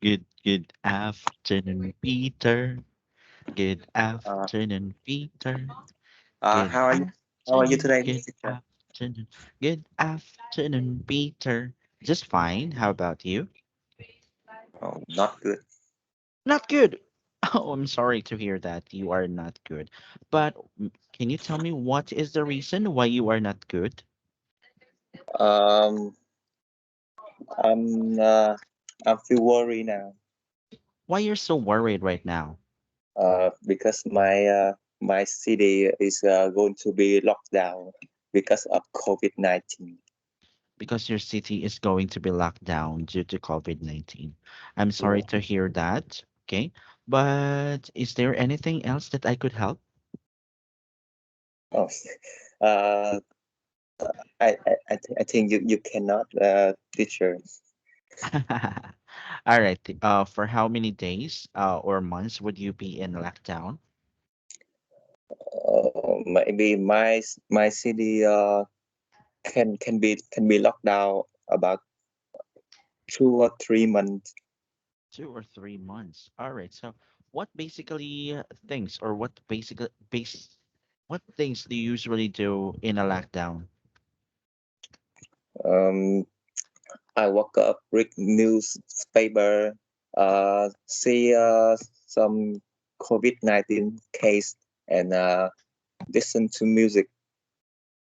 Good afternoon, Peter. Good Uh, afternoon, Peter. uh, Good how are you? How are you afternoon. today, Good Peter? afternoon. Good afternoon, Peter. Just fine. How about you? Oh, not good. Not good. Oh, I'm sorry to hear that you are not good. But can you tell me what is the reason why you are not good? Um, I'm I feel worried now. Why you're so worried right now? Because my city is going to be locked down because of COVID-19. Because your city is going to be locked down due to COVID-19. I'm sorry Yeah. to hear that. Okay. But is there anything else that I could help? Oh, uh, I think you cannot, teacher. All right. For how many days or months would you be in lockdown? Maybe my city can be locked down about 2 or 3 months. 2 or 3 months. All right. So, what basically things or what basically what things do you usually do in a lockdown? Um, I woke up, read newspaper, see some COVID-19 case, and listen to music,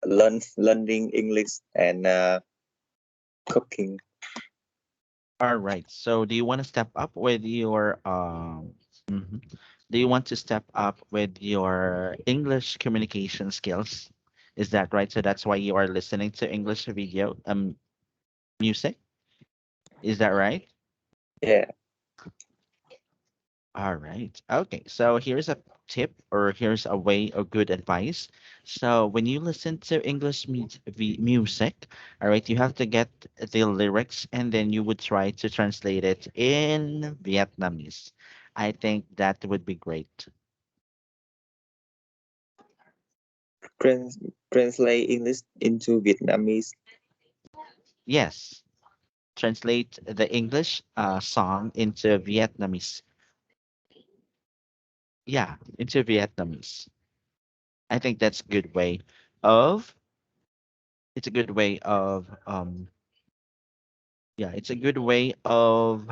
learning English, and cooking. All right. So, do you want to step up with your mhm. Do you want to step up with your English communication skills? Is that right? So that's why you are listening to English video music? Is that right? Yeah, All right. Okay. So here's a tip or here's a way of good advice. So when you listen to English music, all right, you have to get the lyrics and then you would try to translate it in Vietnamese. I think that would be great. Trans- translate English into Vietnamese. Yes. Translate the English song into Vietnamese. Yeah, into Vietnamese. I think that's a good way of it's a good way of yeah, it's a good way of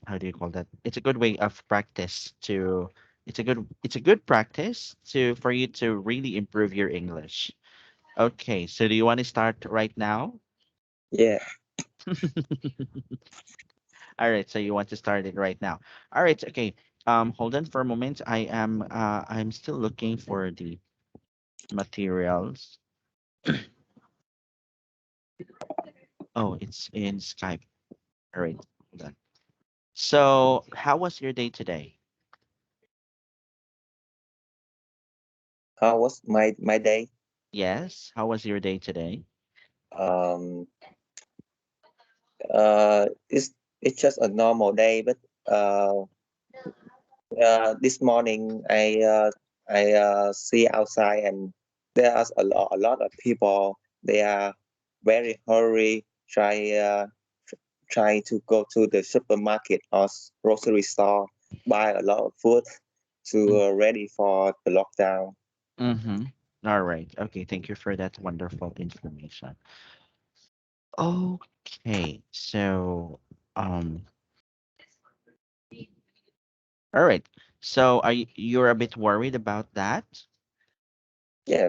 how do you call that? It's a good way of practice to it's a good practice to for you to really improve your English. Okay, so do you want to start right now? Yeah. All right, so you want to start it right now. All right, okay. Hold on for a moment. I'm still looking for the materials. Oh, it's in Skype. All right, hold on. So, how was your day today? How was my day? Yes, how was your day today? Um, it's just a normal day, but uh, this morning I see outside and there are a lot of people. They are very hurry, try to go to the supermarket or grocery store, buy a lot of food to ready for the lockdown. Mm-hmm. All right. Okay, thank you for that wonderful information. Okay, so um, all right. So are you're a bit worried about that? Yeah,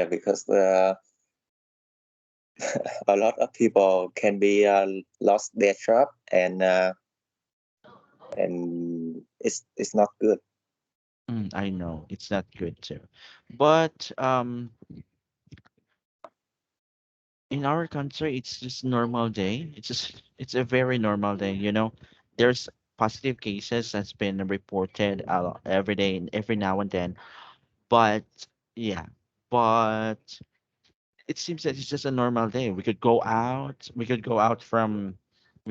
because a lot of people can be lost their job, and it's not good. I know it's not good too, but in our country, it's just normal day. It's a very normal day. You know, there's positive cases that's been reported every day and every now and then, but yeah, but it seems that it's just a normal day. We could go out. We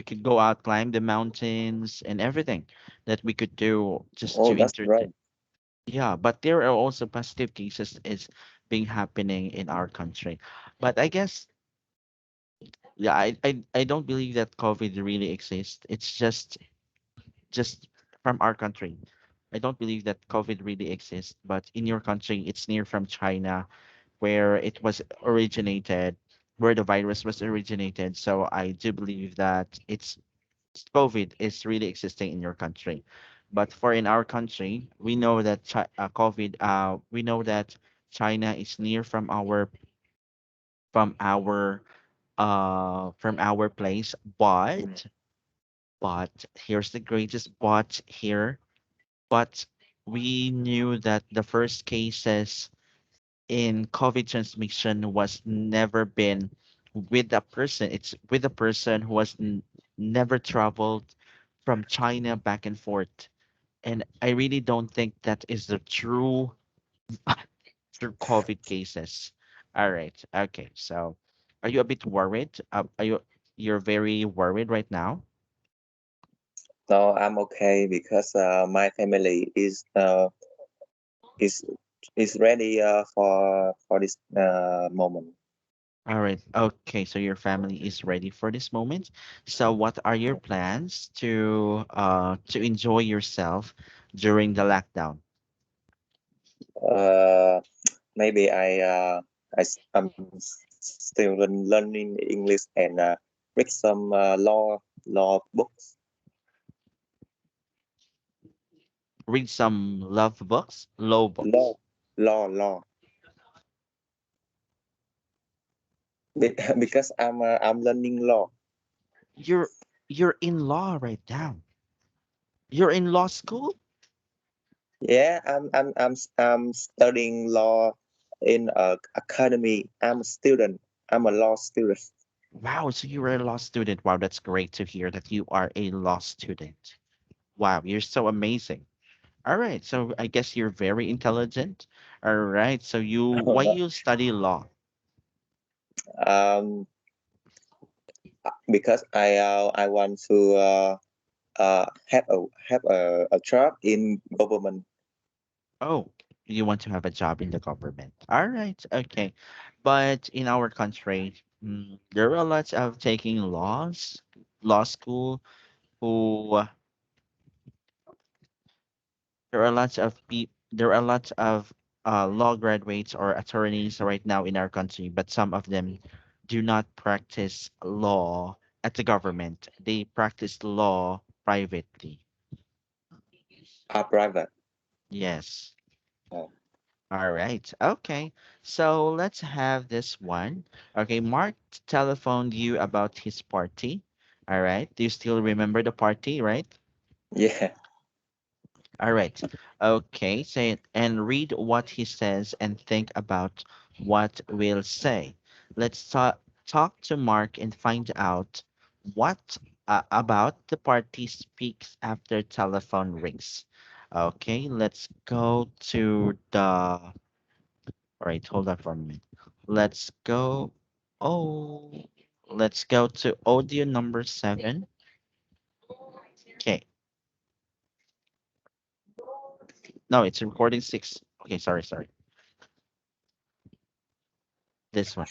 could go out, climb the mountains, and everything that we could do just Oh, to that's entertain. right. Yeah, but there are also positive cases is being happening in our country. But I guess Yeah, I don't believe that COVID really exists. It's just from our country. I don't believe that COVID really exists, but in your country, it's near from China, where it was originated, where the virus was originated. So I do believe that it's COVID is really existing in your country. But for in our country, we know that COVID, we know that China is near from our from our place, Mm. but here's the greatest but here. But we knew that the first cases in COVID transmission was never been with a person. It's with a person who has never traveled from China back and forth. And I really don't think that is the true COVID cases. All right. Okay. So, are you a bit worried? You're very worried right now? No, I'm okay because my family is is ready for this moment. All right. Okay. So your family is ready for this moment. So what are your plans to enjoy yourself during the lockdown? Uh, Maybe I'm still learning English and read some law books. Read some love books, low Law books. law because I'm learning law. You're you're in law right now. You're in law school? Yeah, I'm studying law in a academy. I'm a student. I'm a law student. Wow, so you're a law student. Wow, that's great to hear that you are a law student. Wow, you're so amazing. All right, so I guess you're very intelligent. All right, so why you study law? um, because I want to have a job in government. Oh, you want to have a job in the government. All right, okay. But in our country, there are lots of taking law school, who there are lots of law graduates or attorneys right now in our country, but some of them do not practice law at the government. They practice law privately. Private. Yes. Oh, All right. Okay. So let's have this one. Okay. Mark telephoned you about his party. All right. Do you still remember the party, right? yeah. All right. Okay. Say it and read what he says and think about what we'll say. Let's talk to Mark and find out what about the party speaks after telephone rings. Okay. Let's go to the all right, hold on for a minute. Let's go. Oh, let's go to audio number 7. Okay. No, it's recording 6. Okay, sorry. This one.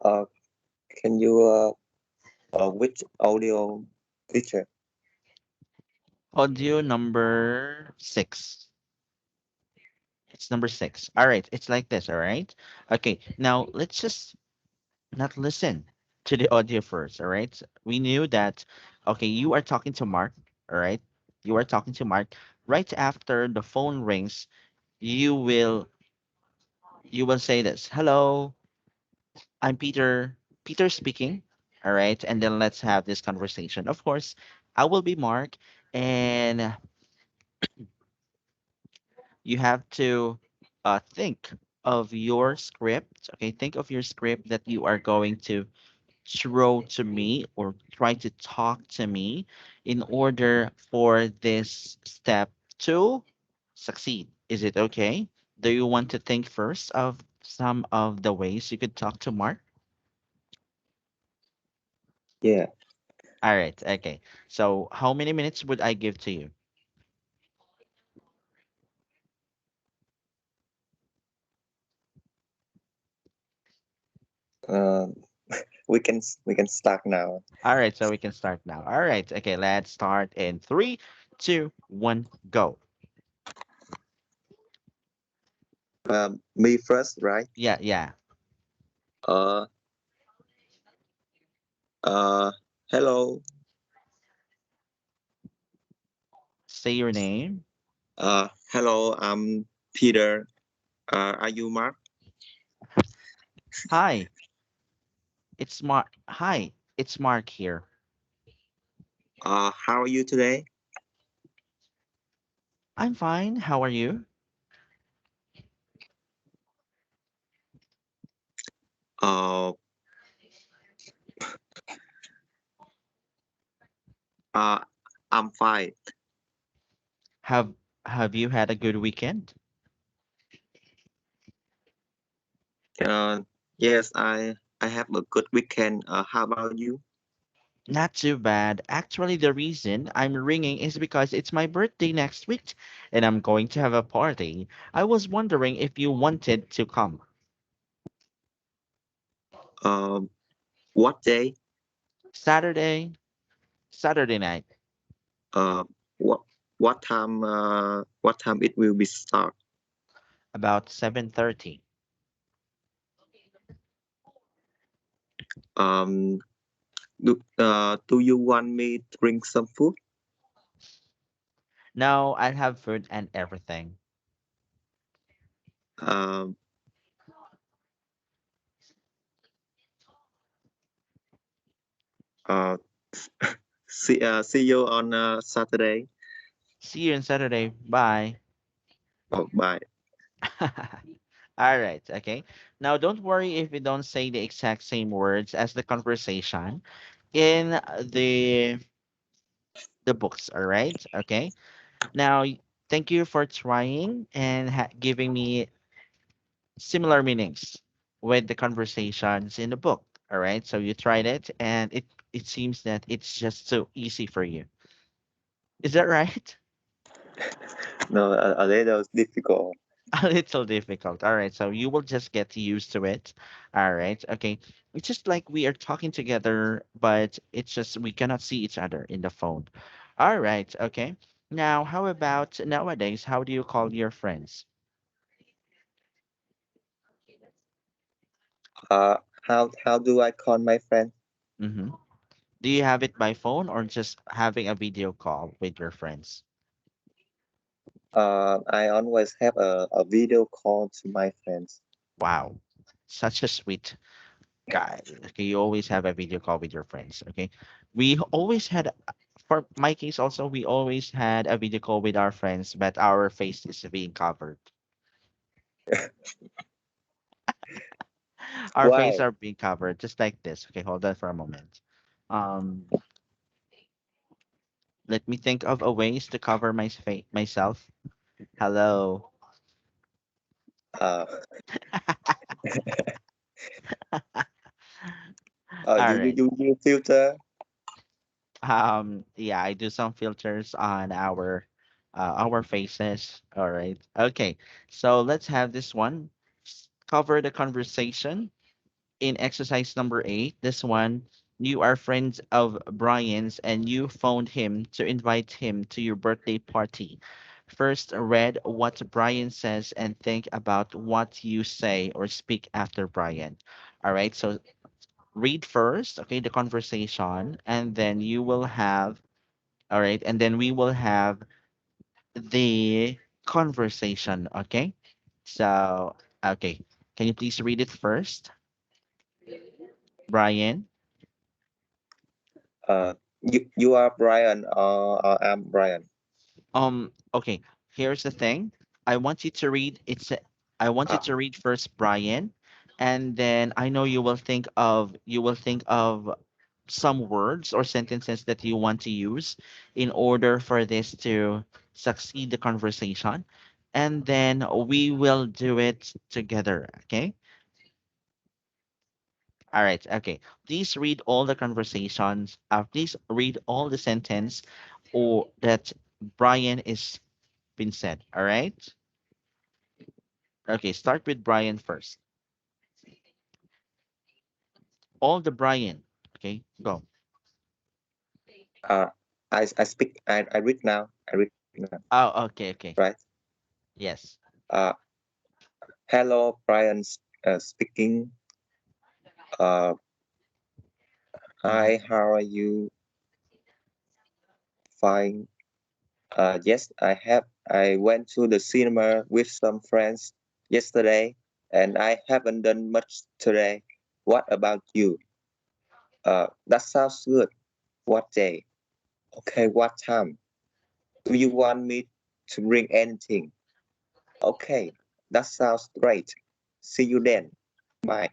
Uh, can you which audio teacher? Audio number 6. It's number 6. All right, it's like this, all right? Okay, now let's just not listen to the audio first, all right? We knew that, okay, you are talking to Mark, all right? You are talking to Mark. Right after the phone rings, you will you will say this. Hello, I'm Peter. Peter speaking. All right. And then let's have this conversation. Of course, I will be Mark. And you have to think of your script. Okay. Think of your script that you are going throw to me or try to talk to me in order for this step to succeed. Is it okay? Do you want to think first of some of the ways you could talk to Mark? Yeah. All right, okay. So, how many minutes would I give to you? Uh, we can start now. All right, so we can start now. All right, okay, let's start in three, two, one, go. Me first, right? Yeah, yeah. Uh, uh, Hello. Say your name. Hello. I'm Peter. Are you Mark? Hi, it's Mark. Hi, it's Mark here. How are you today? I'm fine. How are you? Uh, uh, I'm fine. Have Have you had a good weekend? Uh, yes, I have a good weekend. How about you? Not too bad. Actually, the reason I'm ringing is because it's my birthday next week and I'm going to have a party. I was wondering if you wanted to come. Um, what day? Saturday, Saturday night, Uh, what what time it will be start? about 7:30. Um, do you want me to bring some food? No, I'll have food and everything. Um, uh, see you on Saturday. See you on Saturday. Bye. Oh, bye. All right, okay. Now, don't worry if we don't say the exact same words as the conversation in the books, all right? Okay. Now, thank you for trying and giving me similar meanings with the conversations in the book, all right? So you tried it and it seems that it's just so easy for you. Is that right? No, a little difficult. A little difficult. All right. So you will just get used to it. All right. Okay. It's just like we are talking together, but it's just we cannot see each other in the phone. All right. Okay. Now, how about nowadays? How do you call your friends? How do I call my friend? Mm-hmm. Do you have it by phone or just having a video call with your friends? I always have a video call to my friends. Wow. Such a sweet guy. Okay. You always have a video call with your friends. Okay. We always had for my case also we always had a video call with our friends but our face is being covered. Our face Why? are being covered just like this. Okay, hold on for a moment. um Let me think of a ways to cover myself. Hello. Uh, All you right. use filter? Yeah, I do some filters on our faces. All right. Okay, so let's have this one. Cover the conversation in exercise number 8. This one, you are friends of Brian's and you phoned him to invite him to your birthday party. First, read what Brian says and think about what you say or speak after Brian. All right, so read first, okay, the conversation, and then you will have, all right, and then we will have the conversation, okay? So, okay, can you please read it first, Brian? You are Brian or I'm Brian. Okay, here's the thing. I want you to read it's a- I want you Uh, to read first Brian, and then I know you will think of some words or sentences that you want to use in order for this to succeed the conversation, and then we will do it together. Okay. All right. Okay. Please read all the conversations. Please read all the sentence or that Brian is been said. All right. Okay. Start with Brian first. All the Brian. Okay. Go. Uh, I speak. I read now. I read now. Oh. Okay. Right. Okay. Yes. Uh, Hello, Brian. Speaking. Uh, Mm-hmm. Hi. How are you? Fine. Yes, I have. I went to the cinema with some friends yesterday, and I haven't done much today. What about you? That sounds good. What day? Okay, what time? Do you want me to bring anything? Okay, that sounds great. See you then. Bye.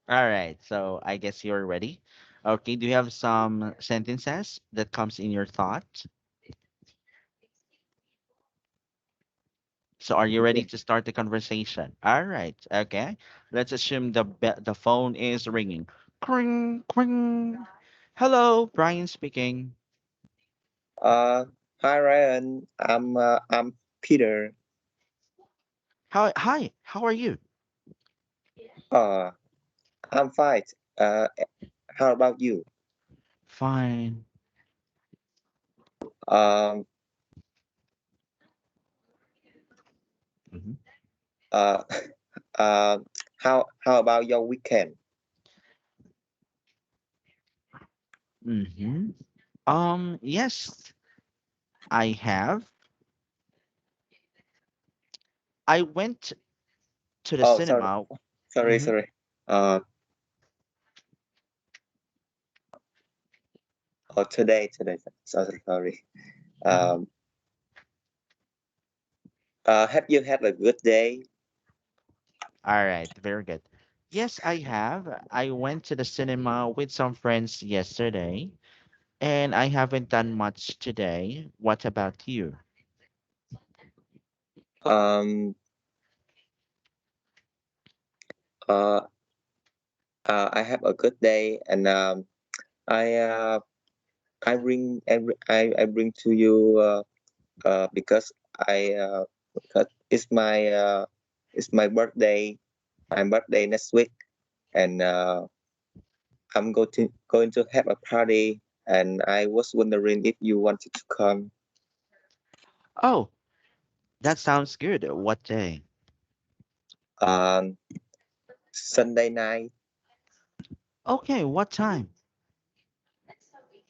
All right. So I guess you're ready. Okay. Do you have some sentences that comes in your thought? So are you ready Yeah. to start the conversation? All right. Okay. Let's assume the phone is ringing. Cring, cring. Hello, Brian speaking. Uh, Hi Ryan. I'm Peter. Hi. How are you? Uh, I'm fine. Uh, how about you? Fine. Um, Mm-hmm. uh, uh, how about your weekend? Mm-hmm. Yes, I have. I went to the Oh, sorry, cinema. sorry, Mm-hmm. sorry. Uh, oh, today. Sorry, sorry. Mm-hmm. Um, have you had a good day? All right, very good. Yes, I have. I went to the cinema with some friends yesterday, and I haven't done much today. What about you? Um, uh, I have a good day, and I uh, I bring to you because it's my birthday. My birthday next week, and I'm going to have a party. And I was wondering if you wanted to come. Oh, that sounds good. What day? Um, Sunday night, Okay, what time?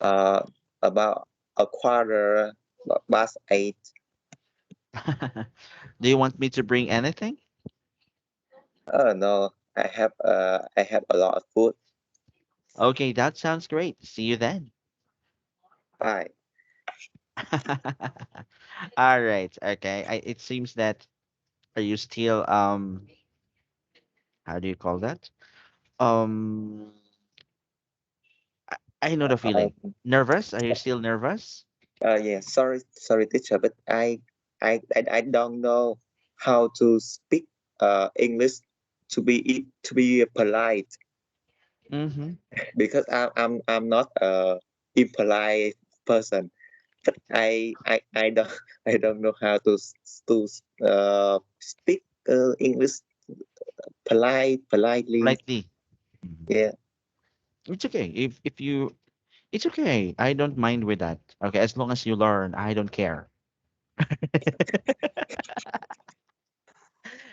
uh, about a quarter past 8. Do you want me to bring anything? Oh no, I have a lot of food. Okay, that sounds great. See you then. Bye. All right. Okay. It seems that are you still how do you call that? Um I know the feeling. Um, Nervous? Are you still nervous? yeah, sorry, teacher, but I don't know how to speak English to be polite Mm-hmm. because I'm not a impolite person. But I don't I don't know how to speak English politely. Politely. Mhm. Yeah. It's okay. If you it's okay. I don't mind with that. Okay, as long as you learn, I don't care.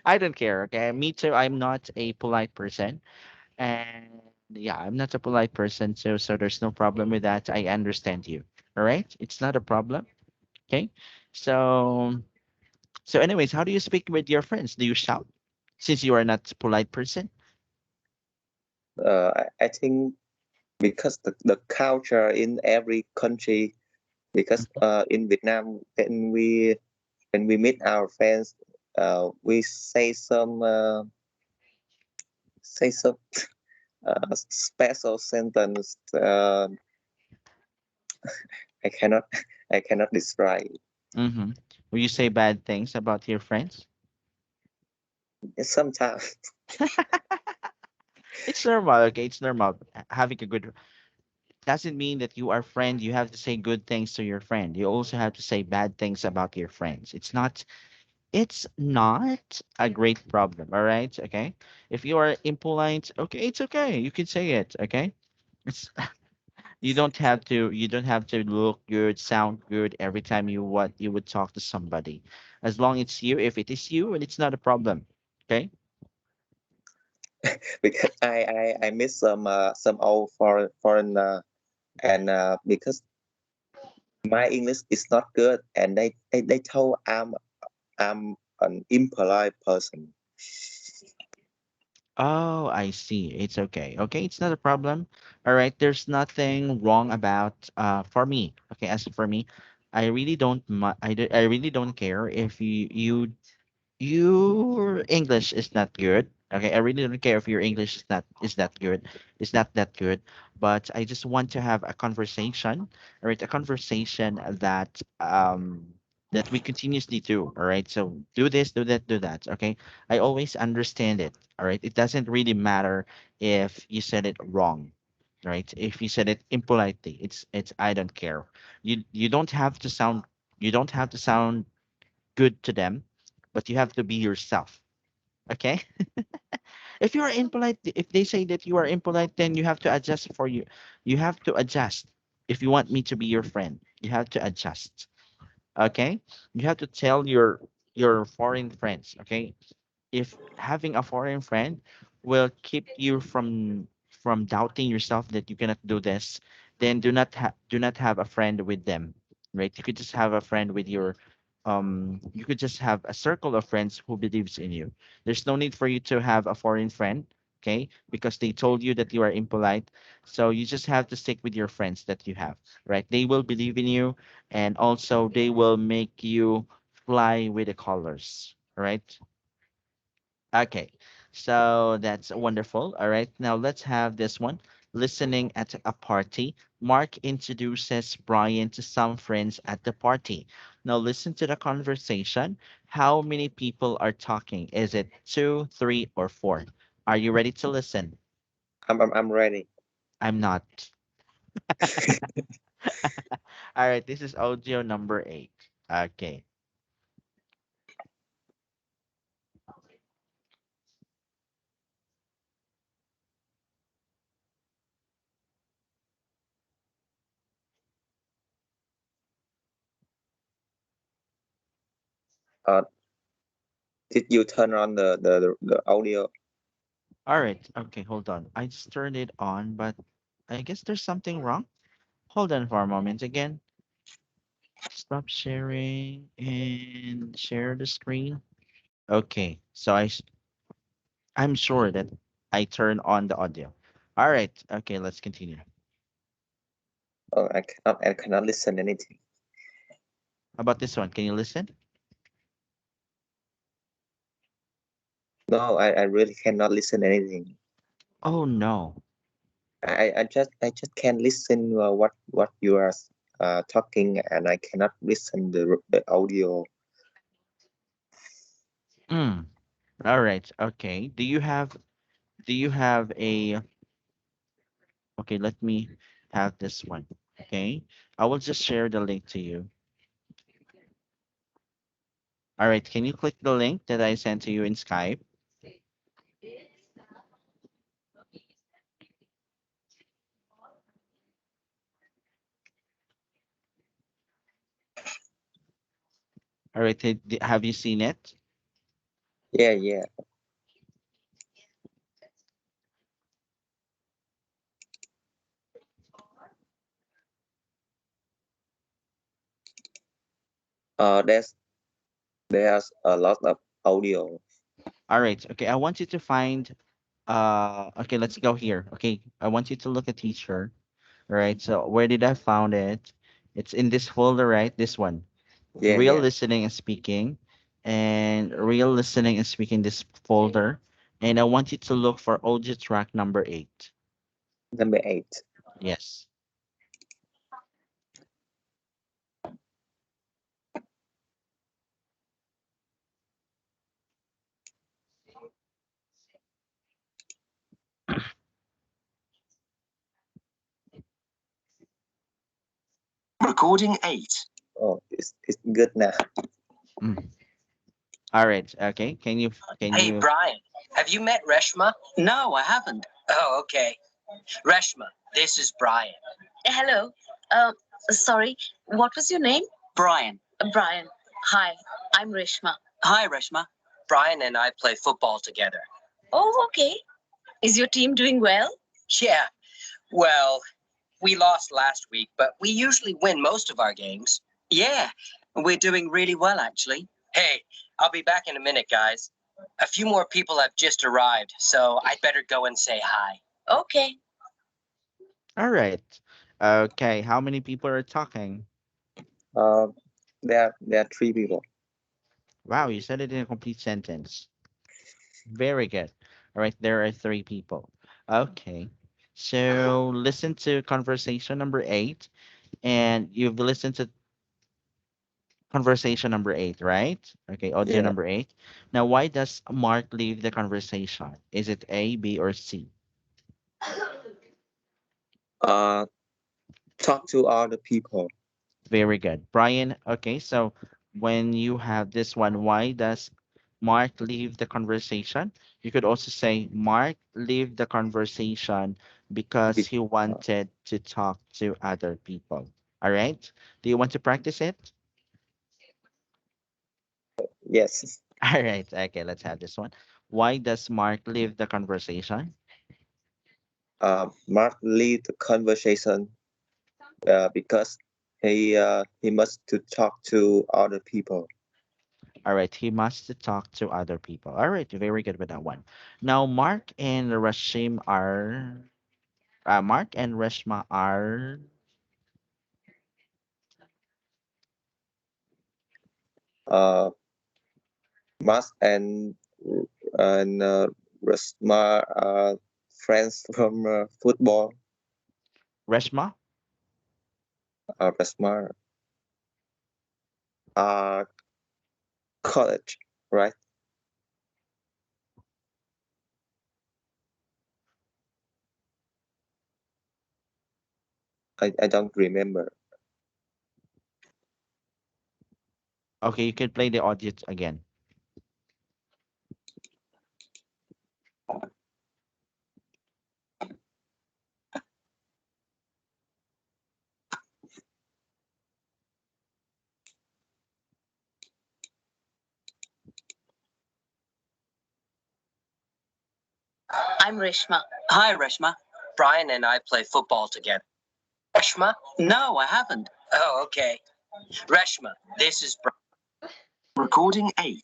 I don't care. Okay, me too. I'm not a polite person, and yeah, I'm not a polite person too. So there's no problem with that. I understand you. All right, it's not a problem. Okay, so anyways, how do you speak with your friends? Do you shout? Since you are not a polite person. I think because the culture in every country, because Mhm. in Vietnam when we meet our friends, we say say some special sentence. I cannot I cannot describe. Mm-hmm. Will you say bad things about your friends? Sometimes It's normal, okay? It's normal. Having a good doesn't mean that you are friend. You have to say good things to your friend. You also have to say bad things about your friends. It's not a great problem, all right? Okay. If you are impolite, okay, it's okay. You can say it, okay? It's you don't have to look good, sound good every time you would talk to somebody. As long it's you, if it is you, and it's not a problem. Okay? because I miss some old foreigner and because my English is not good and they told I'm an impolite person. Oh, I see. It's okay. Okay, it's not a problem. All right, there's nothing wrong about for me. Okay, as for me, I really don't I really don't care if your English is not good. Okay, I really don't care if your English is that good. It's not that good, but I just want to have a conversation, all right? A conversation that we continuously do. All right, so do this, do that, do that. Okay, I always understand it. All right, it doesn't really matter if you said it wrong. Right? If you said it impolitely, it's I don't care. You don't have to sound you don't have to sound good to them, but you have to be yourself. Okay? If you are impolite, if they say that you are impolite, then you have to adjust for you. You have to adjust. If you want me to be your friend, you have to adjust. Okay? You have to tell your foreign friends, okay? If having a foreign friend will keep you from doubting yourself that you cannot do this, then do not have a friend with them, right? You could just have a friend with your you could just have a circle of friends who believes in you. There's no need for you to have a foreign friend, okay? Because they told you that you are impolite. So you just have to stick with your friends that you have, right? They will believe in you, and also they will make you fly with the colors, right? Okay, so that's wonderful. All right, now let's have this one. Listening at a party. Mark introduces Brian to some friends at the party. Now listen to the conversation. How many people are talking? Is it two, three, or four? Are you ready to listen? I'm ready. I'm not. All right, this is audio number eight. Okay. Uh, did you turn on the audio? All right. Okay, hold on. I just turned it on, but I guess there's something wrong. Hold on for a moment again. Stop sharing and share the screen. Okay, so I'm sure that I turn on the audio. All right. Okay, let's continue. Oh, I cannot listen anything. How about this one? Can you listen? No, I really cannot listen anything. Oh no. I just can't listen what you are talking, and I cannot listen the audio. Mm. All right. Okay. Do you have a okay, let me have this one. Okay. I will just share the link to you. All right. Can you click the link that I sent to you in Skype? All right. Have you seen it? Yeah, yeah. There's a lot of audio. All right. Okay. I want you to find okay, let's go here. Okay. I want you to look at teacher. All right. So where did I found it? It's in this folder, right? This one. Yeah, Real yeah. listening and speaking. And real listening and speaking this folder. And I want you to look for audio track number 8. Number 8. Yes. Recording 8. Oh, it's good now. Mm. All right. Okay. Can Hey, you Brian, have you met Reshma? No, I haven't. Oh, okay. Reshma, this is Brian. Hello. Uh, Sorry, what was your name? Brian. Brian. Hi, I'm Reshma. Hi, Reshma. Brian and I play football together. Oh, okay. Is your team doing well? Yeah. Well, we lost last week, but we usually win most of our games. Yeah, we're doing really well, actually. Hey, I'll be back in a minute, guys. A few more people have just arrived, so I'd better go and say hi. Okay. All right. Okay. How many people are talking? Uh, there are three people. Wow, you said it in a complete sentence. Very good. All right, there are 3 people. Okay. So listen to conversation number 8, and you've listened to conversation number 8, right? Okay, audio Yeah. number 8. Now, why does Mark leave the conversation? Is it A, B, or C? Uh, Talk to other people. Very good. Brian, okay, so when you have this one, why does Mark leave the conversation? You could also say Mark leave the conversation because Be- he uh, wanted to talk to other people. All right? Do you want to practice it? yes. All right. Okay, let's have this one. Why does Mark leave the conversation? Mark lead the conversation because he must to talk to other people. All right, he must talk to other people. All right, very good with that one. Now, Mark and Reshma are Uh, Mas and Rasma are friends from football. Reshma. Rasma are college, right? I don't remember. Okay, you can play the audio again. I'm Reshma. Hi, Reshma. Brian and I play football together. Reshma? No, I haven't. Oh, okay. Reshma, this is recording 8.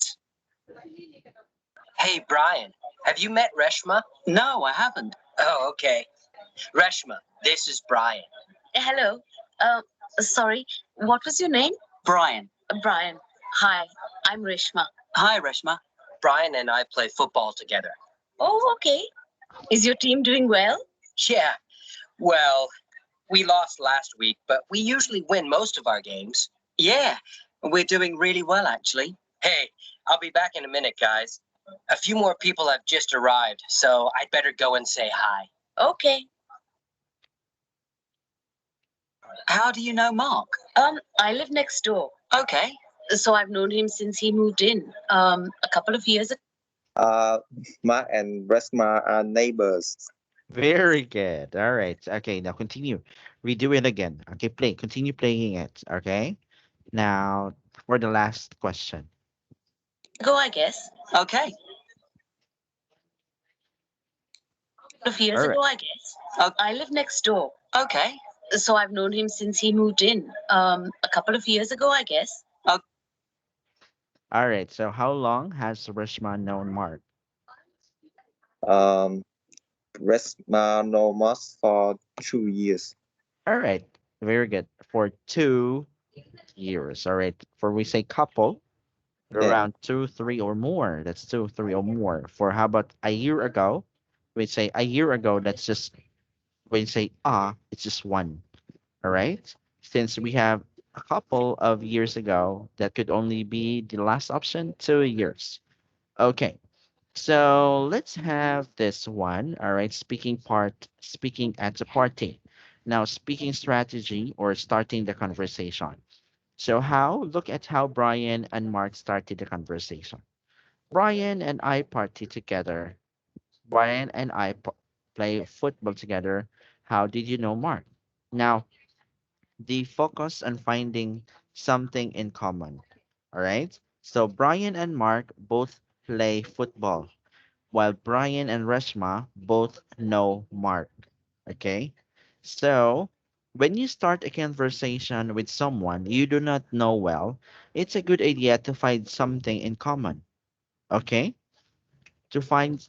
Hey, Brian, have you met Reshma? No, I haven't. Oh, okay. Reshma, this is Brian. Hello. Uh, Sorry, what was your name? Brian. Brian. Hi, I'm Reshma. Hi, Reshma. Brian and I play football together. Oh, okay. Is your team doing well? Yeah. Well, we lost last week, but we usually win most of our games. Yeah, we're doing really well, actually. Hey, I'll be back in a minute, guys. A few more people have just arrived, so I'd better go and say hi. Okay. How do you know Mark? I live next door. Okay. So I've known him since he moved in, a couple of years ago. Uh, Mark and Resma are neighbors. Very good. All right. Okay, now continue. Redo it again. Okay, continue playing it. Okay. Now for the last question. Go, I guess. Okay. A couple of years All right. ago, I guess. I live next door. Okay. So I've known him since he moved in, a couple of years ago, I guess. All right. So how long has Rishma known Mark? Um, Resma known us for 2 years. All right. Very good. For 2 years. All right. For we say couple. Yeah. around two, three, or more. That's two, three, or more. For how about a year ago? We say a year ago. That's just when you say it's just one. All right. Since we have a couple of years ago, that could only be the last option. 2 years. Okay. So let's have this one. All right. Speaking at the party. Now, speaking strategy or starting the conversation. So look at how Brian and Mark started the conversation. Brian and I party together. Brian and play football together. How did you know Mark? Now, the focus on finding something in common. All right. So Brian and Mark both play football, while Brian and Reshma both know Mark. Okay. So when you start a conversation with someone you do not know well, it's a good idea to find something in common. Okay? To find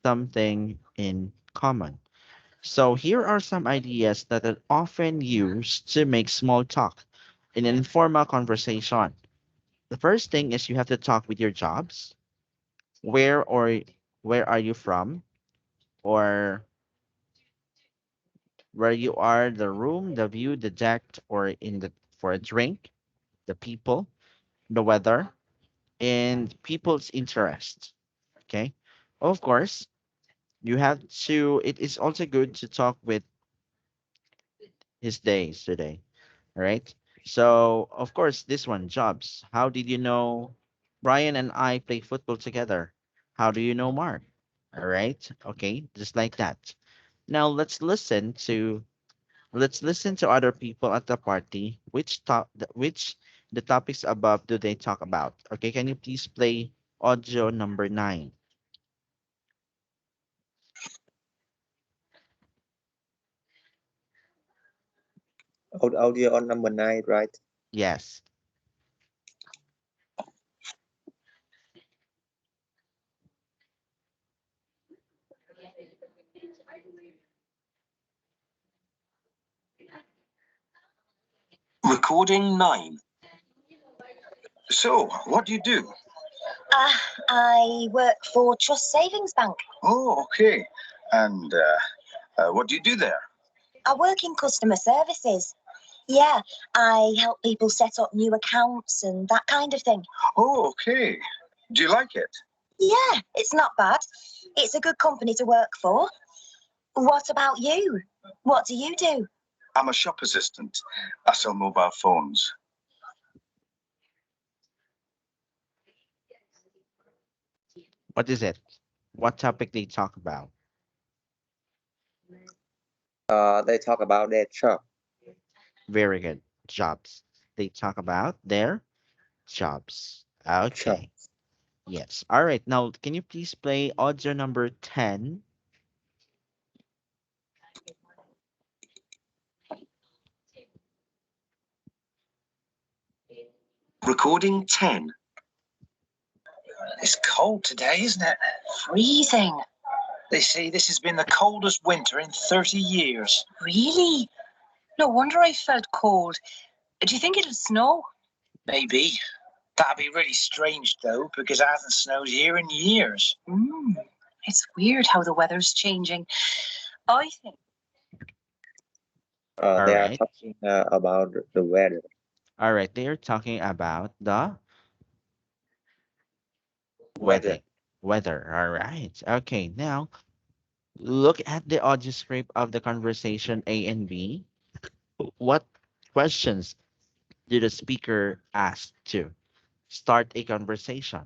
something in common. So here are some ideas that are often used to make small talk in an informal conversation. The first thing is you have to talk with your jobs. Where or where are you from? Or where you are, the room, the view, the deck, or in the for a drink, the people, the weather, and people's interest. Okay. Of course, it is also good to talk with his days today. All right. So, of course, this one, jobs. How did you know Brian and I play football together? How do you know Mark? All right. Okay. Just like that. Now let's listen to other people at the party. Which the topics above do they talk about? Okay. Can you please play audio number 9? Audio on number 9, right? Yes. Recording 9. So, what do you do? Uh, I work for Trust Savings Bank. Oh, okay. And what do you do there? I work in customer services. Yeah, I help people set up new accounts and that kind of thing. Oh, okay. Do you like it? Yeah, it's not bad. It's a good company to work for. What about you? What do you do? I'm a shop assistant. I sell mobile phones. What is it? What topic they talk about? They talk about their job. Very good. Jobs. They talk about their jobs. Job. Okay. Yes. All right. Now, can you please play audio number 10? Recording 10. It's cold today, isn't it? Freezing. They say this has been the coldest winter in 30 years. Really? No wonder I felt cold. Do you think it'll snow? Maybe. That'd be really strange, though, because it hasn't snowed here in years. It's weird how the weather's changing. I think. All They are right. talking about the weather. All right. They are talking about the Weather. weather. Weather. All right. Okay. Now, look at the audio script of the conversation A and B. What questions did the speaker ask to start a conversation?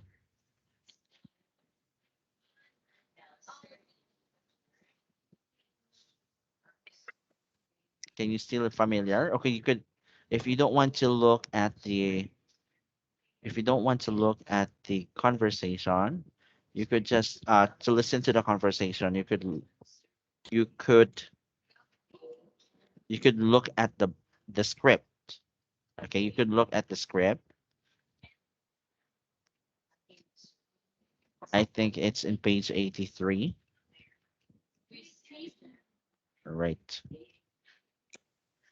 Can you still familiar? Okay, you could, if you don't want to look at the if you don't want to look at the conversation, you could just to listen to the conversation, you could you could look at the script. Okay, you could look at the script. I think it's in page 83. Right.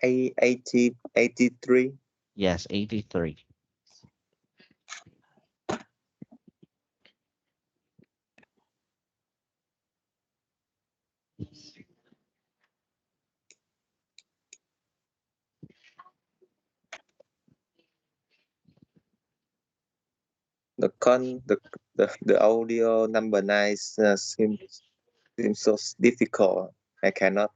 80, 83. Yes, 83. the con the audio number nine seems so difficult. I cannot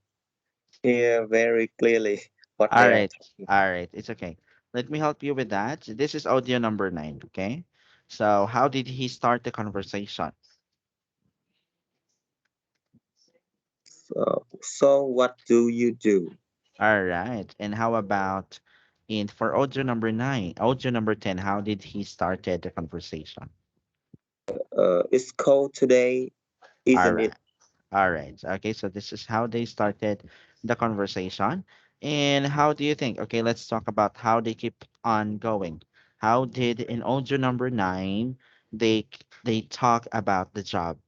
hear very clearly what All they are right. talking. All right. It's okay. Let me help you with that. This is audio number nine. Okay. So, how did he start the conversation? So what do you do? All right. And how about in for audio number nine, audio number 10, how did he started the conversation? It's cold today, All isn't it? right. All right. Okay. So, this is how they started the conversation. And how do you think? Okay. Let's talk about how they keep on going. How did in audio number nine they talk about the job?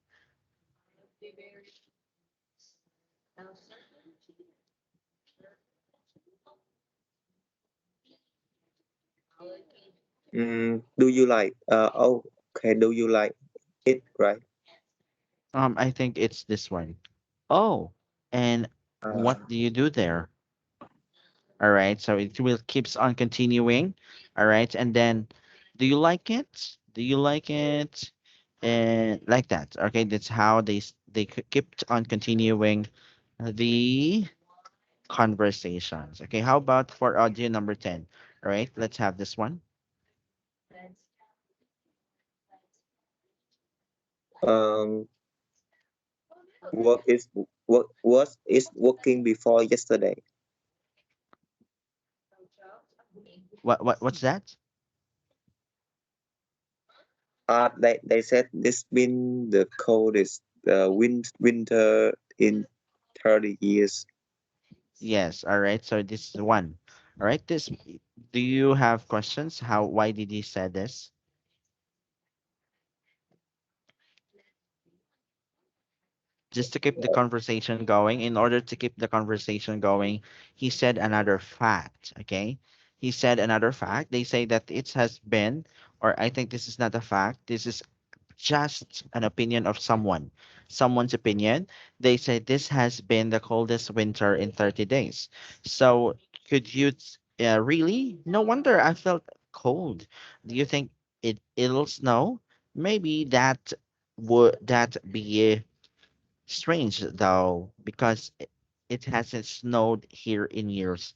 Do you like? Oh, okay. Do you like it? Right. I think it's this one. Oh, and Uh, what do you do there? All right, so it will keeps on continuing. All right, and then, do you like it? Do you like it? And like that. Okay, that's how they kept on continuing the conversations. Okay, how about for audio number 10? All right, let's have this one. um, work was is working before yesterday. What's that? They said this been the coldest winter in 30 years. Yes. All right, so this is one. All right, this. Do you have questions? How? Why did he say this? Just to keep the conversation going. In order to keep the conversation going, he said another fact. Okay. He said another fact. They say that it has been, or I think this is not a fact. This is just an opinion of someone's opinion. They say this has been the coldest winter in 30 days. So could you really? No wonder I felt cold. Do you think it'll snow? Maybe that be strange though, because it hasn't snowed here in years.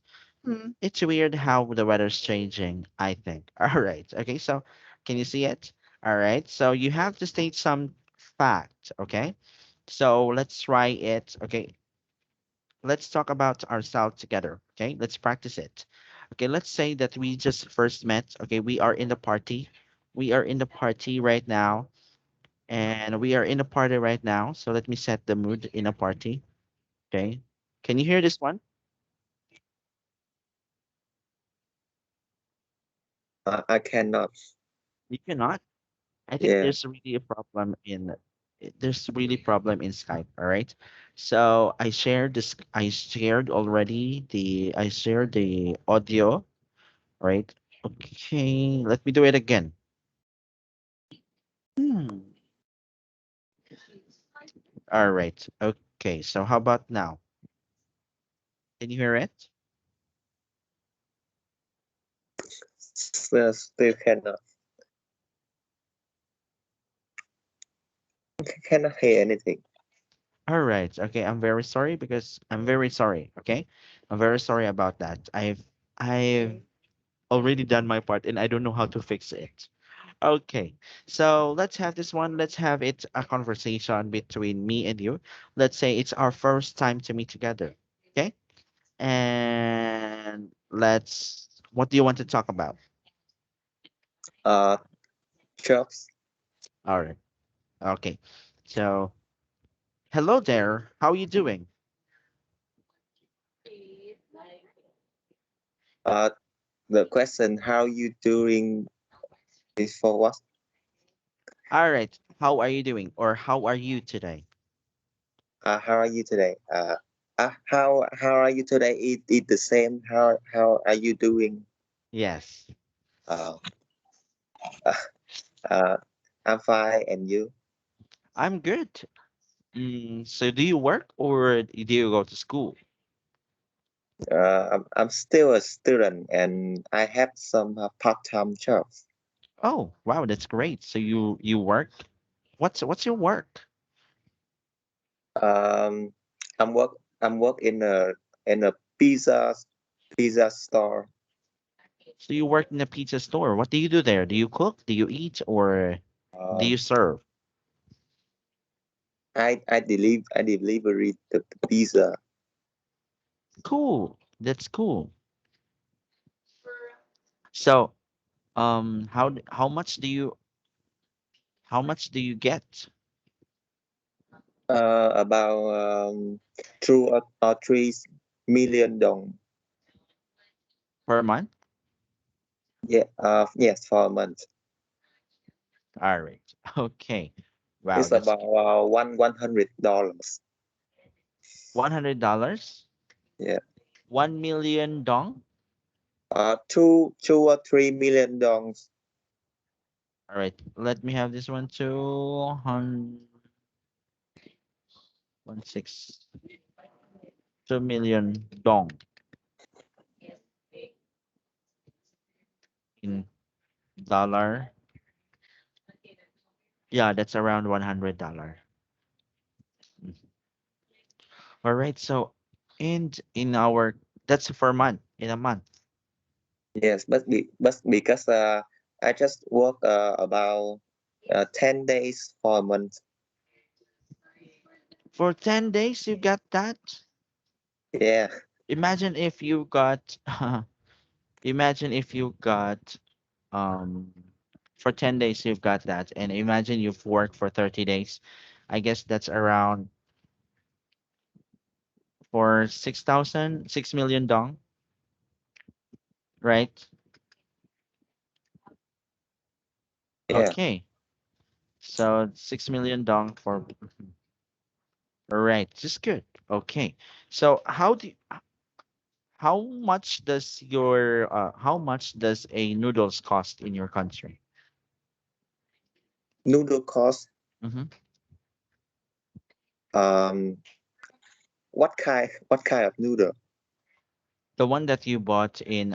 It's weird how the weather's changing, I think. All right. Okay, so can you see it? All right. So you have to state some fact, okay? So let's try it. Okay, let's talk about ourselves together. Okay, let's practice it. Okay, let's say that we just first met. Okay, we are in the party. We are in the party right now. And we are in a party right now. So let me set the mood in a party. Okay. Can you hear this one? I cannot. You cannot. I think Yeah. there's really a problem in there's really problem in Skype. All right. So I shared this. I shared already the. I shared the audio. Right. Okay. Let me do it again. Hmm. All right. Okay. So how about now? Can you hear it? Still cannot hear anything. All right. Okay. I'm very sorry because I'm very sorry. Okay. I'm very sorry about that. I've already done my part and I don't know how to fix it. Okay, so let's have this one. Let's have it a conversation between me and you. Let's say it's our first time to meet together. Okay, and what do you want to talk about? Uh, jobs. All right. Okay. So, hello there. How are you doing? Uh, the question how you doing is for what? All right. How are you doing? Or how are you today? How are you today? How are you today? It the same. How are you doing? Yes, Uh, uh, uh, I'm fine, and you? I'm good. So, do you work or do you go to school? I'm still a student, and I have some part-time jobs. Oh, wow, that's great. So you work? What's your work? Um, I'm work in a pizza store. So you work in a pizza store. What do you do there? Do you cook? Do you eat, or do Uh, you serve? I deliver it the pizza. Cool. That's cool. So, how much do you get About 2 or 3 million dong. per month? Yeah. Yes, for a month. All right. Okay. Wow, It's that's about $100. $100. Yeah. 1 million dong. Two or 3 million dongs. All right. Let me have this one. 2 million dong in dollar. Yeah, that's around $100. All right. So, and in our that's for a month. In a month. Yes, but because I just work about 10 days for a month. For 10 days, you got that? Yeah. Imagine if you got, imagine if you got, um, for 10 days, you've got that. And imagine you've worked for 30 days. I guess that's around for 6 million dong, right? Yeah. Okay. So 6 million dong for, all right. Just good. Okay. So how much does a noodles cost in your country? Noodle cost. Hmm. Um, what kind of noodle? The one that you bought in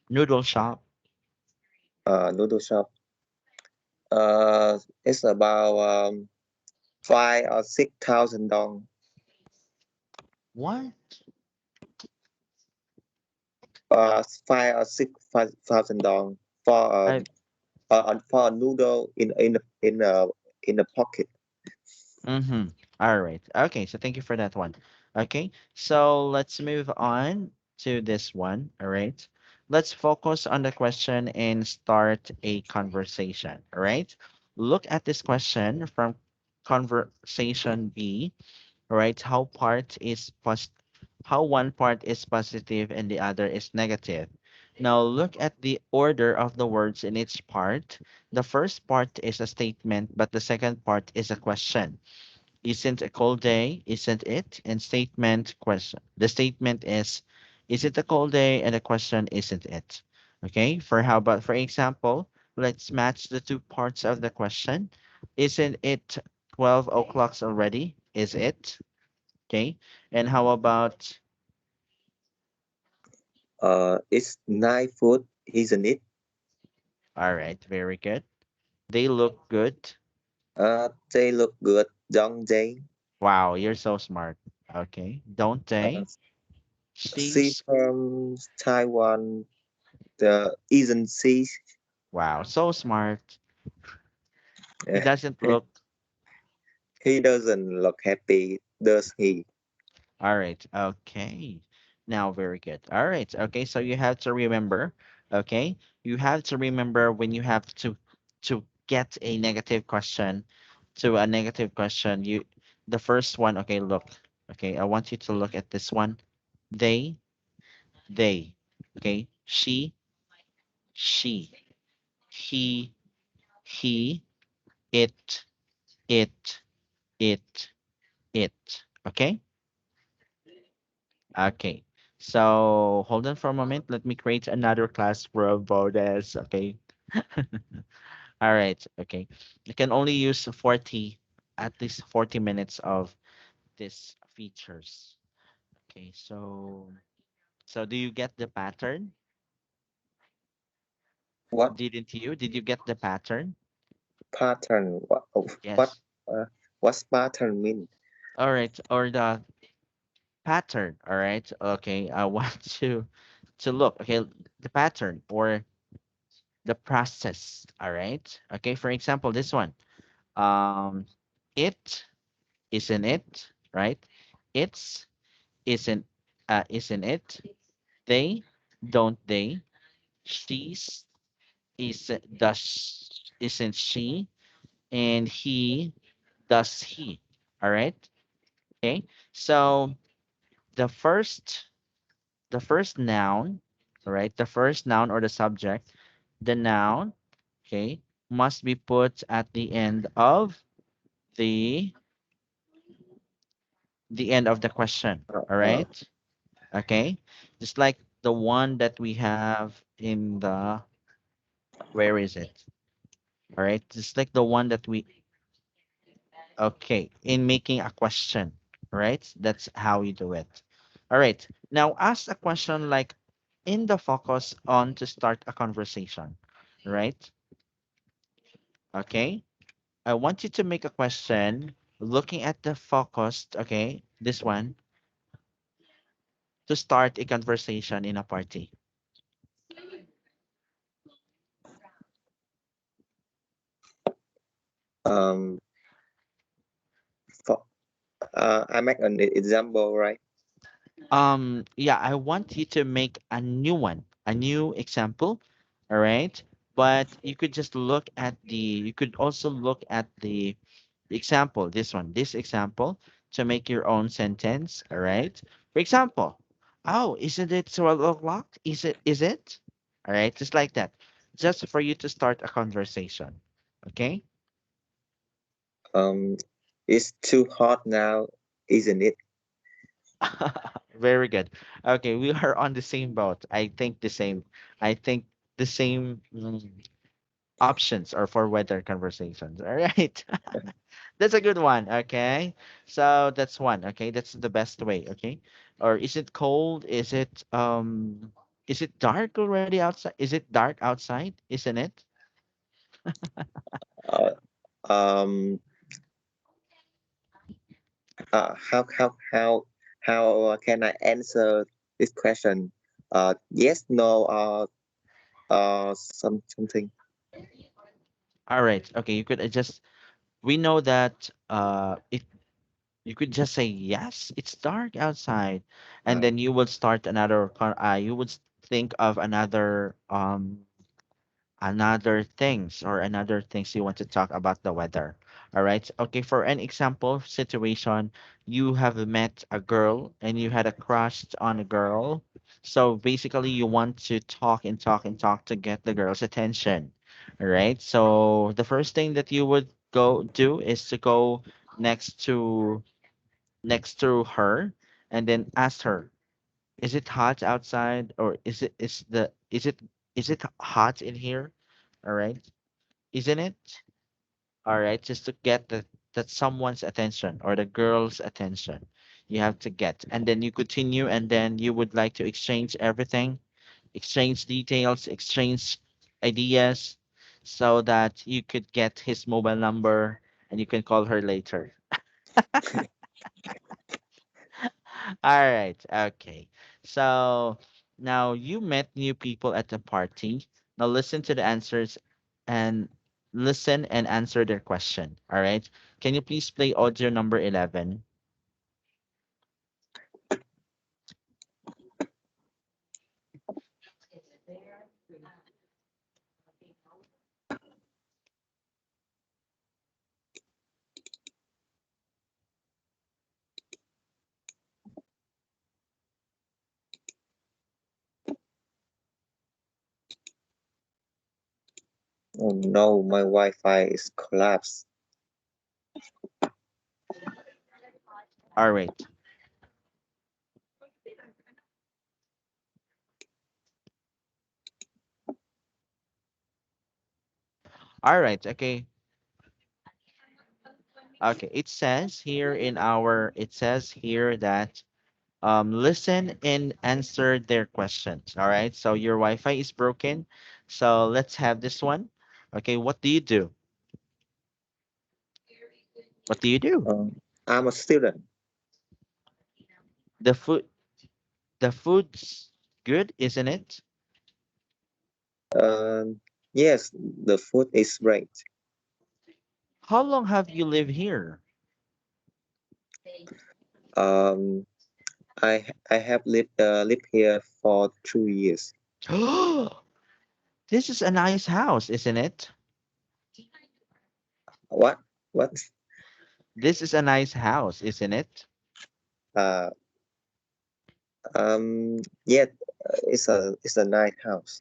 noodle shop. Noodle shop. It's about 5 or 6 thousand dong. What? 5 or 6 thousand dong for I for a noodle in a pocket. mm-hmm. All right. Okay, so thank you for that one. Okay, so let's move on to this one. All right. Let's focus on the question and start a conversation. All right. Look at this question from conversation B. All right. How one part is positive and the other is negative. Now look at the order of the words in each part. The first part is a statement, but the second part is a question. Isn't a cold day, isn't it? And statement question. The statement is it a cold day? And the question, isn't it? Okay. For example, let's match the two parts of the question. Isn't it 12 o'clock already? Is it? Okay. And how about, It's nice food, isn't it? all right, very good. They look good. They look good, don't they? Wow, you're so smart. Okay. Don't Uh, they? she She's, from Taiwan. Isn't she? wow, so smart. He Uh, doesn't look. he doesn't look happy, does he? All right. Okay. Now, very good. All right. Okay. So you have to remember. Okay. You have to remember when you have to get a negative question to a negative question. The first one. Okay. Look. Okay. I want you to look at this one. They. They. Okay. She. He. He. It. It. It. It. Okay. Okay. So hold on for a moment. Let me create another class for a bonus. Okay. All right. Okay. You can only use 40, at least 40 minutes of these features. Okay. So do you get the pattern? What Didn't you? Did you get the pattern? pattern? What Yes. what's pattern mean? All right. Or the pattern. All right. Okay. I want to look. Okay. The pattern or the process. All right. Okay. For example, this one. Um, it isn't it right? It's isn't isn't it? They don't they? She's is does isn't she? And he does he. All right. Okay. So the first the first noun, all right, the first noun or the subject, the noun, okay, must be put at the the end of the question. Uh, All uh, right. Okay. Just like the one that we have in the where is it? All right. Just like the one that we okay in making a question. Right. That's how you do it. All right. Now ask a question like in the focus on to start a conversation. Right. Okay. I want you to make a question looking at the focused. Okay. This one to start a conversation in a party. um, for, I make an example, right? Yeah, I want you to make a new one, a new example. All right. But you could just look at you could also look at the example, this example to make your own sentence. All right. For example, oh, isn't it 12 o'clock? Is it? All right. Just like that. Just for you to start a conversation. Okay. Um, it's too hot now, isn't it? Very good. Okay, we are on the same boat. I think the same. I think the same options are for weather conversations. All right. That's a good one. Okay. So that's one. Okay. That's the best way. Okay. Or is it cold? Is it dark already outside? Is it dark outside? Isn't it? Uh, um, how can I answer this question? Yes, no, something. All right. Okay. You could just we know that if you could just say yes, it's dark outside, and Uh, then you would start you would think of another things or another things you want to talk about the weather. All right. Okay. For an example situation, you have met a girl and you had a crush on a girl. So basically, you want to talk and talk and talk to get the girl's attention. All right. So the first thing that you would go do is to go next to next to her and then ask her, is it hot outside or is it hot in here? All right. Isn't it? All right. Just to get that someone's attention or the girl's attention. You have to get. And then you continue and then you would like to exchange everything, exchange details, exchange ideas so that you could get his mobile number and you can call her later. All right. Okay. So now you met new people at the party. Now listen to the answers and listen and answer their question. All right. Can you please play audio number 11? oh no, my Wi-Fi is collapsed. All right. All right. Okay. Okay. It says here that listen and answer their questions. All right. So your Wi-Fi is broken. So let's have this one. Okay, what do you do? What do you do? I'm a student. The food, the food's good, isn't it? Um, yes, the food is great. How long have you lived here? Um, I have lived here for 2 years. This is a nice house, isn't it? What? What? This is a nice house, isn't it? Uh, yeah, it's a nice house.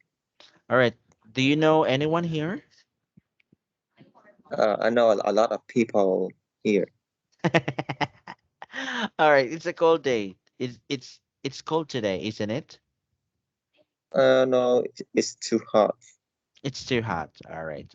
All right. Do you know anyone here? I know a lot of people here. All right. It's a cold day. It's cold today, isn't it? No, it's too hot. It's too hot. All right.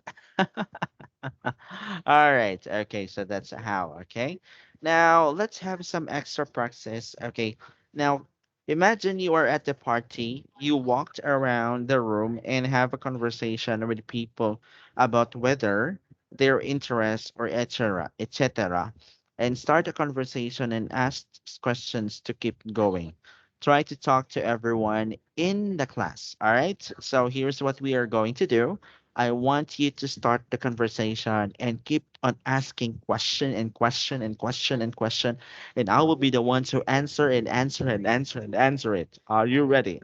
All right. Okay. So that's how. Okay. Now let's have some extra practice. Okay. Now imagine you are at the party. You walked around the room and have a conversation with people about weather, their interests, or etc. etc. And start a conversation and ask questions to keep going. Try to talk to everyone in the class. All right. So here's what we are going to do. I want you to start the conversation and keep on asking question and question and question and question, and I will be the one to answer and answer and answer and answer it. Are you ready?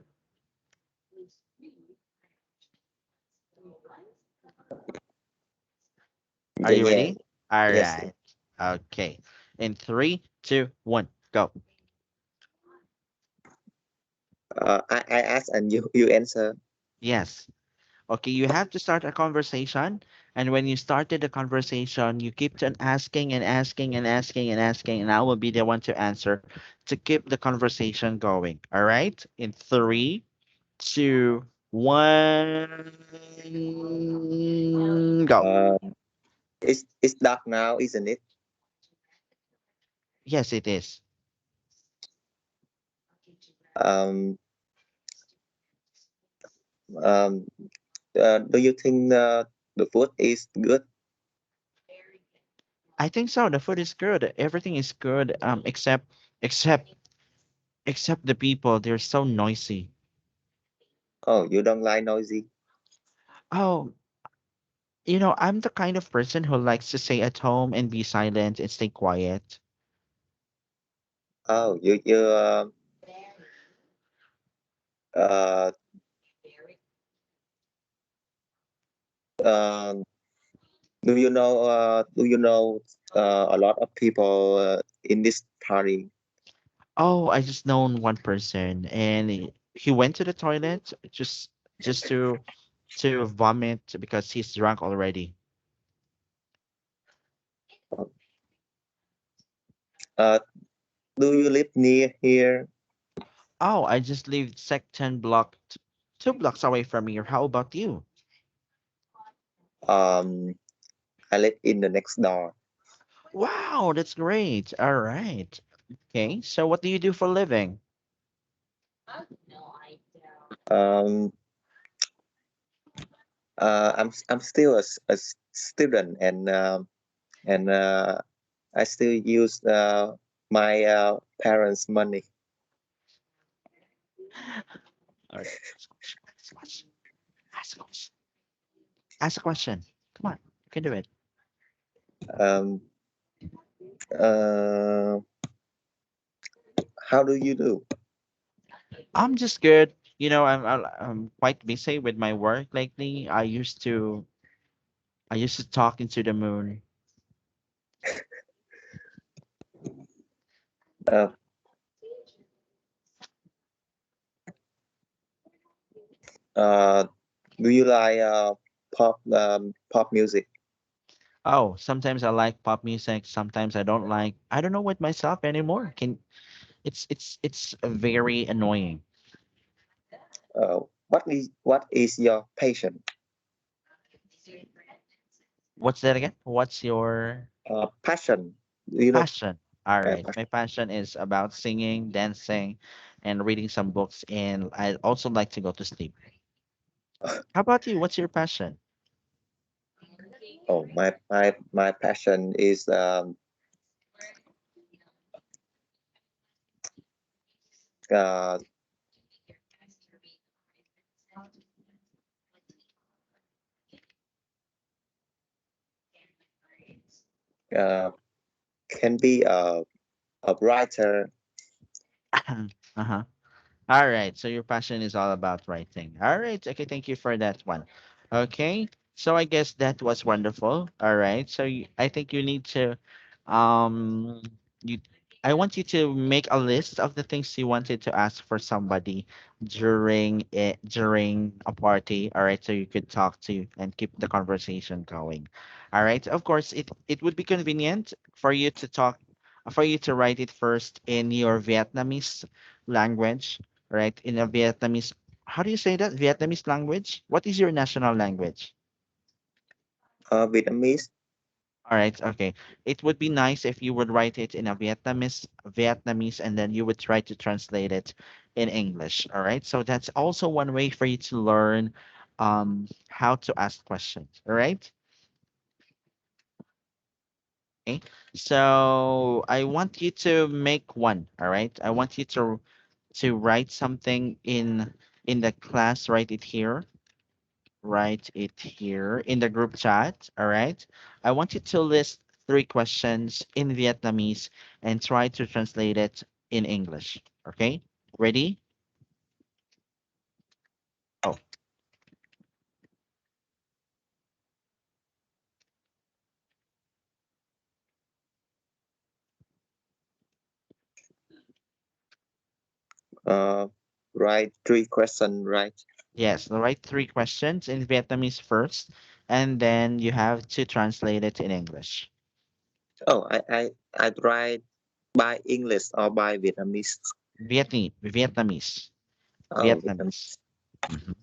Are Yeah, you yeah, ready? All yes. right. Okay. In three, two, one, go. I ask and you answer. Yes. Okay, you have to start a conversation, and when you started the conversation, you keep on asking and asking and asking and asking, and I will be the one to answer to keep the conversation going. All right? In three, two, one, go. Uh, it's dark now, isn't it? Yes, it is. Um, um, do you think the food is good? I think so. The food is good. Everything is good. Except except the people. They're so noisy. Oh, you don't like noisy? Oh, I'm the kind of person who likes to stay at home and be silent and stay quiet. Oh, you uh, uh, do you know a lot of people in this party? Oh, I just known one person, and he went to the toilet just to vomit because he's drunk already. Uh, do you live near here? Oh, I just live section block 2 blocks away from here. How about you? Um, I live in the next door. Wow, that's great. All right. Okay, so what do you do for a living? Um, I'm still a student, and I still use my parents' money. All right, ask a question. Ask a question. Ask a question. Ask a question. Come on, you can do it. Um, uh, how do you do? I'm just good. I'm quite busy with my work lately. I used to talk into the moon. Uh, uh, do you like pop music? Oh, sometimes I like pop music, sometimes I don't like. I don't know what myself anymore. It's very annoying. What is your passion? What's that again? What's your Passion. Do you know passion? All right. passion? My passion is about singing, dancing, and reading some books, and I also like to go to sleep. How about you? What's your passion? Oh, my passion is uh, uh, can be a writer. Uh-huh. All right. So your passion is all about writing. All right. Okay. Thank you for that one. Okay. So I guess that was wonderful. All right. So I think you need to, um, you, I want you to make a list of the things you wanted to ask for somebody during a party. All right. So you could talk to and keep the conversation going. All right. Of course, it would be convenient for you to talk, for you to write it first in your Vietnamese language, right? In a Vietnamese, how do you say that? Vietnamese language? What is your national language? Vietnamese. All right, okay. It would be nice if you would write it in a Vietnamese, and then you would try to translate it in English. All right. So that's also one way for you to learn how to ask questions. All right. Okay. So I want you to make one. All right. I want you to write something in the class. Write it here, write it here in the group chat. All right. I want you to list three questions in Vietnamese and try to translate it in English. Okay. Ready? Oh, Uh, write three question. Right. yes. Write three questions in Vietnamese first, and then you have to translate it in English. Oh, I write by English or by Vietnamese. Vietnamese. Oh, Vietnamese. Vietnamese. Mhm.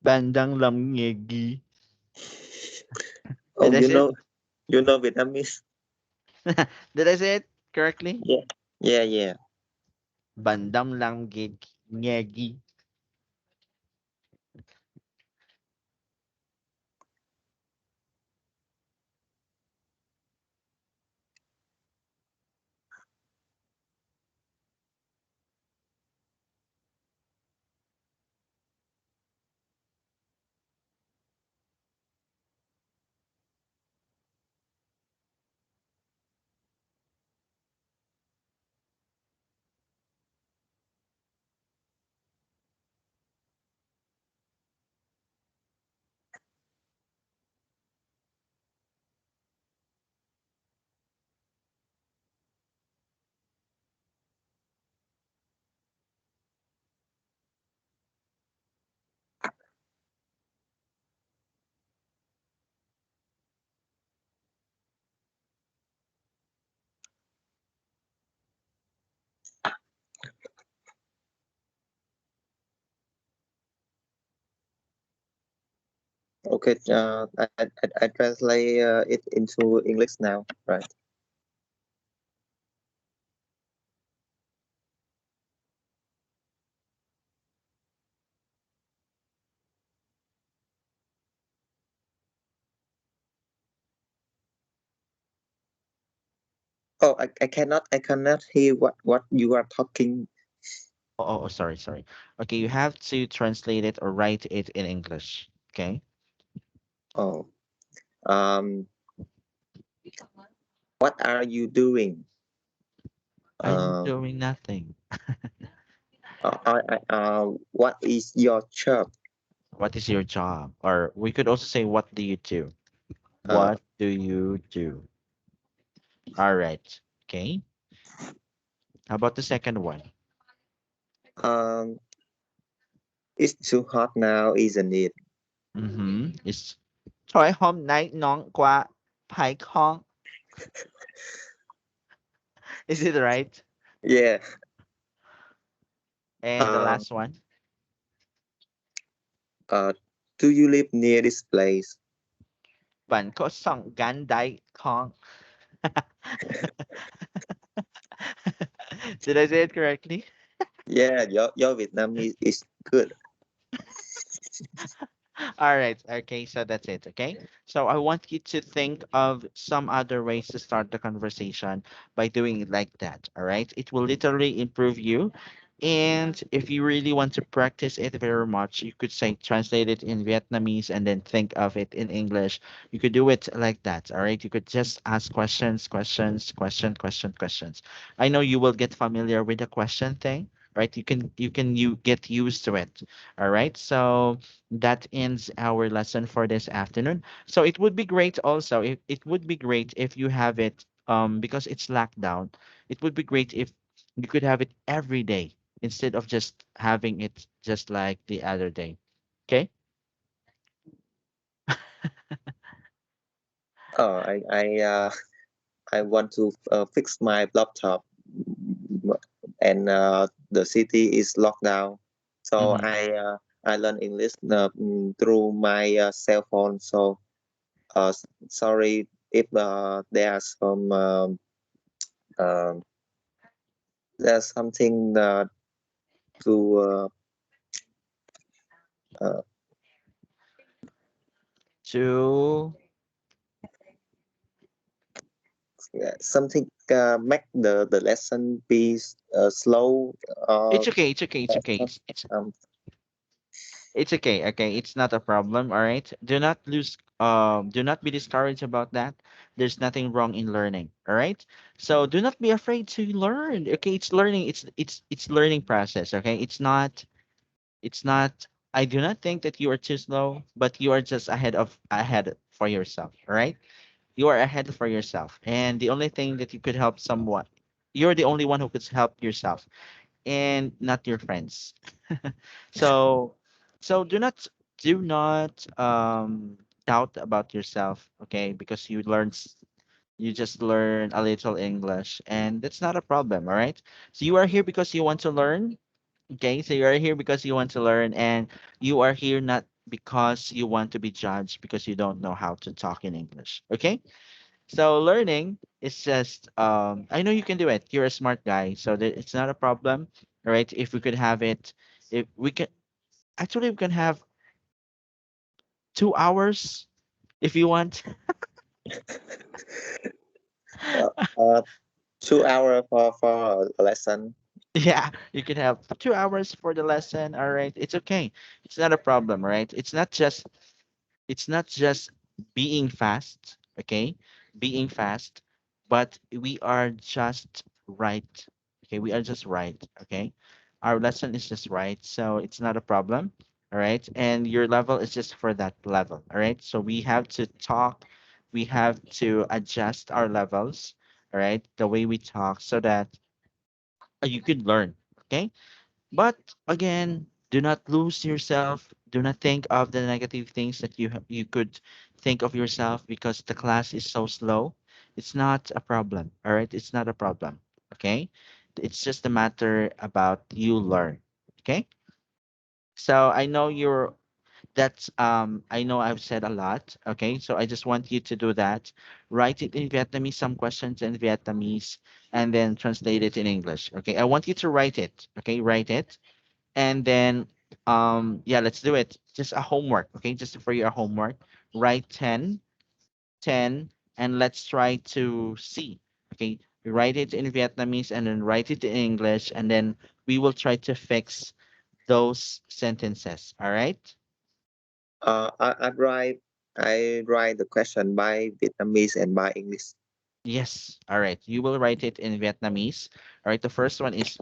Bandang lam ngegi. Oh, Did I say it? you know Vietnamese. Did I say it correctly? Yeah, yeah. Bandam lang ngegi. Okay. I translate it into English now. Right. Oh, I cannot hear what you are talking. Sorry, sorry. Okay, you have to translate it or write it in English. Okay. Oh, um, what are you doing? I'm Uh, doing nothing. what is your job? What is your job? Or we could also say, what do you do? Uh, What do you do? All right. Okay. How about the second one? Um, it's too hot now, isn't it? Mm-hmm. It's Toy home night nong qua pai kong. Is it right? Yeah. And the Uh, last one? uh, do you live near this place? Bạn có song gan dai kong. Did I say it correctly? Yeah, your Vietnamese is good. All right. Okay. So that's it. Okay. So I want you to think of some other ways to start the conversation by doing it like that. All right. It will literally improve you. And if you really want to practice it very much, you could say translate it in Vietnamese and then think of it in English. You could do it like that. All right. You could just ask questions, questions, questions. I know you will get familiar with the question thing, right? You get used to it. All right. So that ends our lesson for this afternoon. So it would be great also if it would be great if you have it because it's lockdown. It would be great if you could have it every day instead of just having it just like the other day. Okay? Oh, I want to fix my laptop, and the city is locked down. So Mm-hmm. I learn English through my cell phone. So sorry if there are some um there's something to uh, So something make the lesson be slow. Uh, it's okay, it's okay, it's okay. um, It's okay, okay. It's not a problem, all right? Do not be discouraged about that. There's nothing wrong in learning, all right? So do not be afraid to learn. Okay, it's learning, it's learning process, okay? It's not I do not think that you are too slow, but you are just ahead for yourself, all right? You are ahead for yourself. And the only thing that you could help someone, you're the only one who could help yourself and not your friends. so so do not doubt about yourself, okay? Because you just learn a little English and that's not a problem, all right? So you are here because you want to learn, okay? So you are here because you want to learn and you are here not because you want to be judged because you don't know how to talk in English, okay? So learning is just I know you can do it. You're a smart guy, so that it's not a problem. All right. If we could have it, if we can actually we can have 2 hours if you want. uh, uh, 2 hour for a lesson. Yeah, you can have 2 hours for the lesson. All right. It's okay. It's not a problem, all right? It's not just being fast, okay? Being fast, but we are just right. Okay, we are just right, okay? Our lesson is just right, so it's not a problem, all right? And your level is just for that level, all right? So we have to talk, we have to adjust our levels, all right? The way we talk so that you could learn, okay? But again, do not lose yourself. Do not think of the negative things that you could think of yourself because the class is so slow. It's not a problem. All right, it's not a problem. Okay, it's just a matter about you learn. Okay, so I know you're. That's I know I've said a lot. Okay, so I just want you to do that. Write it in Vietnamese, some questions in Vietnamese, and then translate it in English. Okay, I want you to write it. Okay, write it and then yeah, let's do it, just a homework, okay, just for your homework. Write 10, and let's try to see, okay, write it in Vietnamese and then write it in English and then we will try to fix those sentences, all right? I write the question by Vietnamese and by English. Yes, all right, you will write it in Vietnamese. All right, the first one is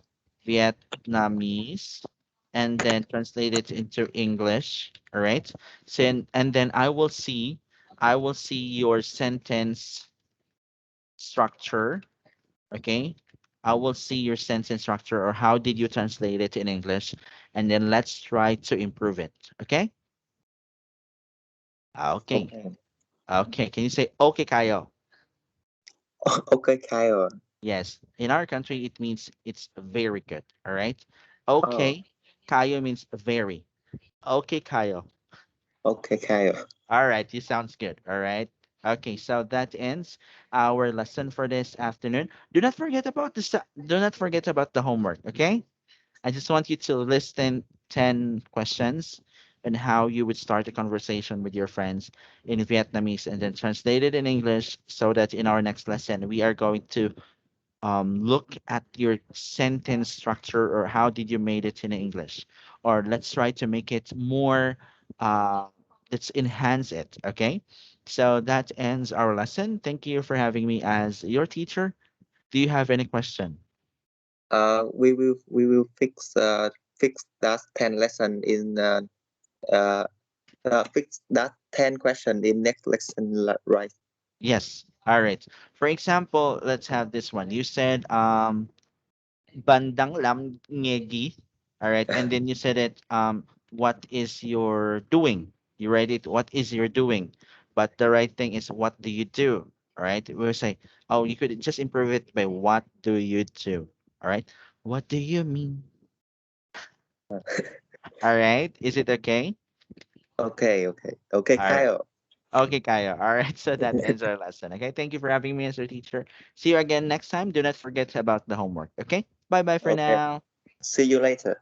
Vietnamese and then translate it into English. All right. So, and then I will see your sentence structure. Okay. I will see your sentence structure or how did you translate it in English, and then let's try to improve it. Okay. Okay. Okay. Okay. Can you say okay, Kayo? Okay, Kyle. Yes. In our country, it means it's very good. All right. Oh, Okay. Kayo means very. Okay, Kayo. okay, Kyle. All right. You sounds good. All right. Okay. So that ends our lesson for this afternoon. Do not forget about the homework. Okay. I just want you to listen 10 questions and how you would start a conversation with your friends in Vietnamese and then translate it in English so that in our next lesson we are going to look at your sentence structure or how did you made it in English, or let's try to make it more uh, let's enhance it. Okay, so that ends our lesson. Thank you for having me as your teacher. Do you have any question? We will fix that 10 lesson in uh, fix that 10 question in next lesson, right? Yes. All right. For example, let's have this one. You said bandang lam ngegi. All right. And then you said it what is your doing? You read it what is your doing? But the right thing is what do you do? All right. We'll say, oh, you could just improve it by what do you do? All right. What do you mean? All right. Is it okay? Okay, All right. Kyle. Okay, Kaya. All right. So that ends our lesson. Okay. Thank you for having me as your teacher. See you again next time. Do not forget about the homework. Okay. Bye bye for Okay, now. see you later.